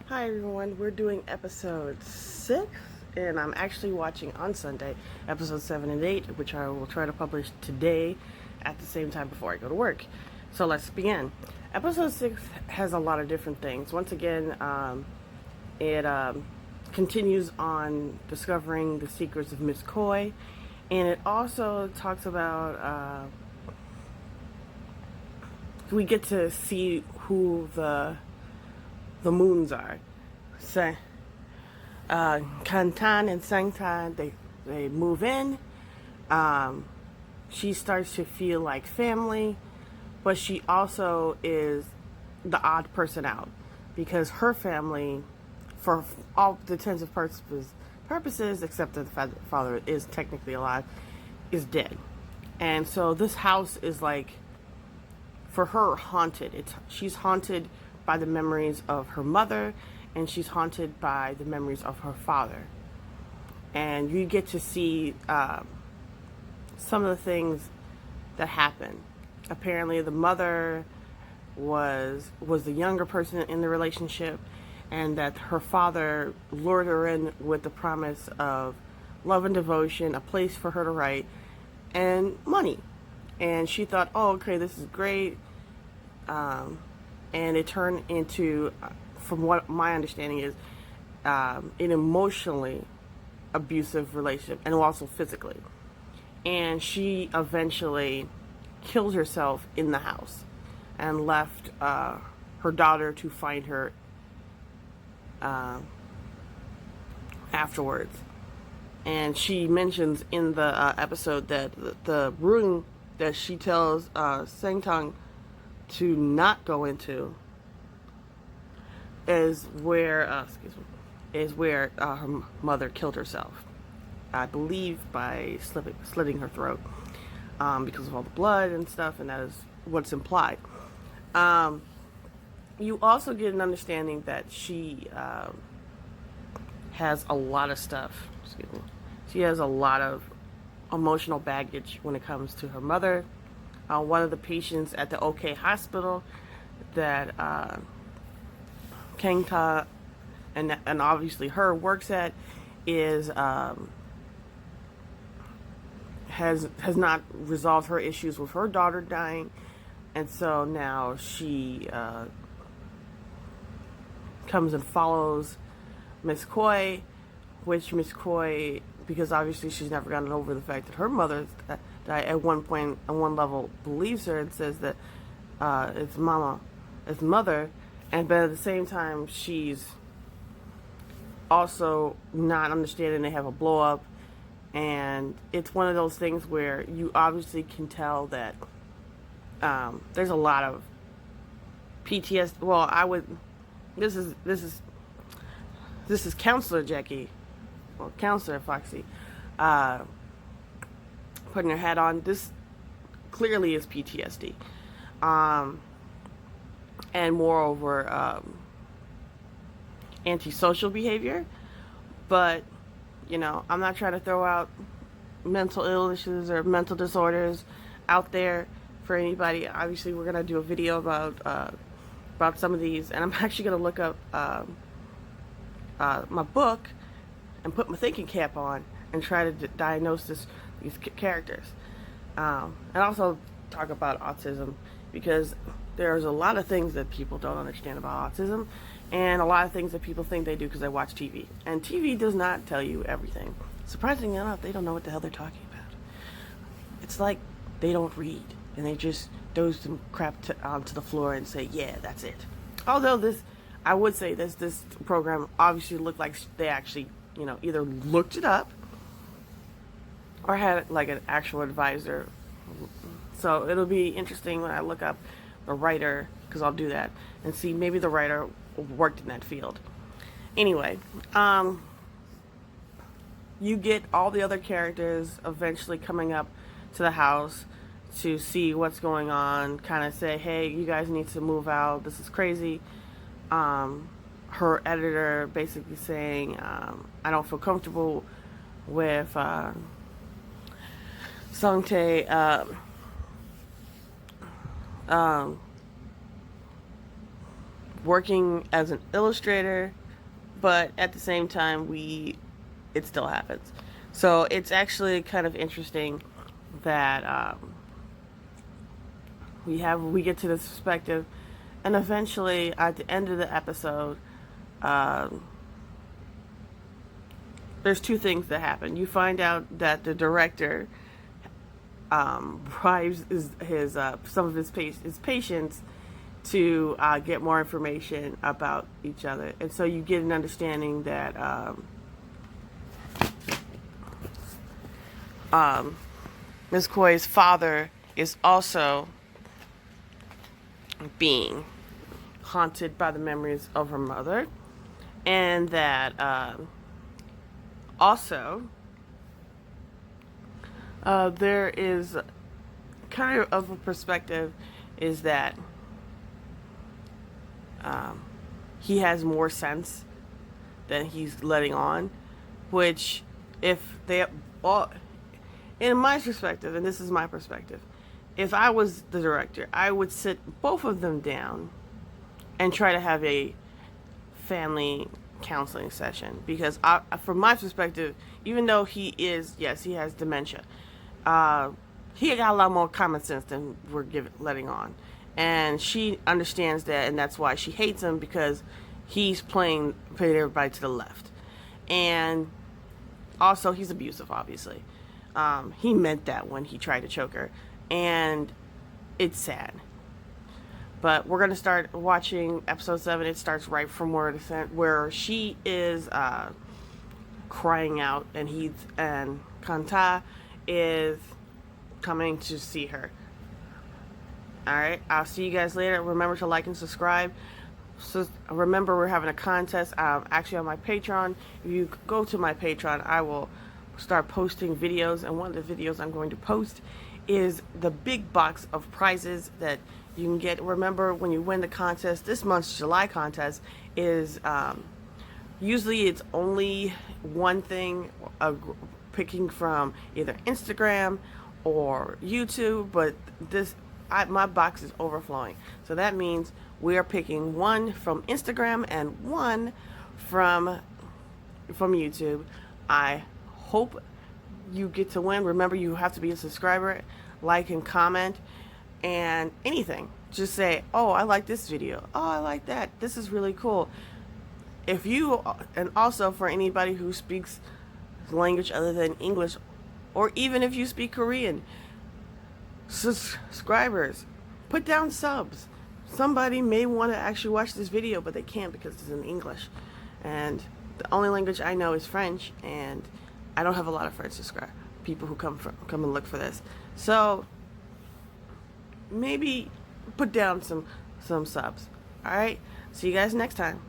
Hi everyone, we're doing episode 6, and I'm actually watching on Sunday episode 7 and 8, which I will try to publish today at the same time before I go to work. So let's begin. Episode 6 has a lot of different things. Once again, it continues on discovering the secrets of Miss Coy, and it also talks about we get to see who the moons are. So, Kantan and Sangtan, they move in. She starts to feel like family, but she also is the odd person out because her family, for all intents and purposes, except that the father is technically alive, is dead. And so this house is like, for her, haunted. She's haunted by the memories of her mother, and she's haunted by the memories of her father. And you get to see some of the things that happen. Apparently, the mother was the younger person in the relationship, and that her father lured her in with the promise of love and devotion, a place for her to write, and money. And she thought, oh, okay, this is great. And it turned into, from what my understanding is, an emotionally abusive relationship, and also physically. And she eventually killed herself in the house and left her daughter to find her afterwards. And she mentions in the episode that the room that she tells Sengtang to not go into is where her mother killed herself. I believe by slitting her throat because of all the blood and stuff, and that is what's implied. You also get an understanding that she has a lot of stuff. Excuse me. She has a lot of emotional baggage when it comes to her mother. One of the patients at the OK Hospital that Kangta and obviously her works at is has not resolved her issues with her daughter dying, and so now she comes and follows Miss Coy, which Miss Coy, because obviously she's never gotten over the fact that her mother died at one point, on one level, believes her and says that it's mother, but at the same time she's also not understanding they have a blow up, and it's one of those things where you obviously can tell that there's a lot of PTSD. Well, this is Counselor Jackie, or Counselor Foxy, putting her hat on. This clearly is PTSD, and moreover, antisocial behavior. But I'm not trying to throw out mental illnesses or mental disorders out there for anybody. Obviously, we're gonna do a video about some of these, and I'm actually gonna look up my book and put my thinking cap on and try to diagnose these characters, and also talk about autism, because there's a lot of things that people don't understand about autism, and a lot of things that people think they do because they watch TV. And TV does not tell you everything. Surprisingly enough, they don't know what the hell they're talking about. It's like they don't read, and they just throw some crap onto the floor and say, yeah, that's it. Although I would say this program obviously looked like they actually, either looked it up or had like an actual advisor. So it'll be interesting when I look up the writer, because I'll do that, and see maybe the writer worked in that field. Anyway, you get all the other characters eventually coming up to the house to see what's going on, kind of say, hey, you guys need to move out, this is crazy. Her editor basically saying, I don't feel comfortable with Songtae working as an illustrator, but at the same time, it still happens. So it's actually kind of interesting that we get to this perspective, and eventually at the end of the episode, there's two things that happen. You find out that the director bribes his some of his patients to get more information about each other, and so you get an understanding that Ms. Koi's father is also being haunted by the memories of her mother, and that also there is kind of a perspective is that he has more sense than he's letting on, which if they all, in my perspective, and this is my perspective, if I was the director, I would sit both of them down and try to have a family counseling session, because from my perspective, even though he has dementia, he got a lot more common sense than we're letting on, and she understands that, and that's why she hates him, because he's playing everybody to the left, and also he's abusive, obviously. He meant that when he tried to choke her, and it's sad. But we're gonna start watching episode 7. It starts right from where she is crying out, and Kanta is coming to see her. All right, I'll see you guys later. Remember to like and subscribe. So remember, we're having a contest actually on my Patreon. If you go to my Patreon, I will start posting videos, and one of the videos I'm going to post is the big box of prizes that you can get. Remember, when you win the contest, this month's July contest is usually it's only one thing, picking from either Instagram or YouTube, but my box is overflowing. So that means we are picking one from Instagram and one from YouTube. I hope you get to win. Remember, you have to be a subscriber, like and comment, and anything. Just say, oh, I like this video. Oh, I like that. This is really cool. And also for anybody who speaks language other than English, or even if you speak Korean, subscribers, put down subs. Somebody may want to actually watch this video, but they can't because it's in English. And the only language I know is French, and I don't have a lot of French people who come and look for this. So maybe put down some subs. All right, see you guys next time.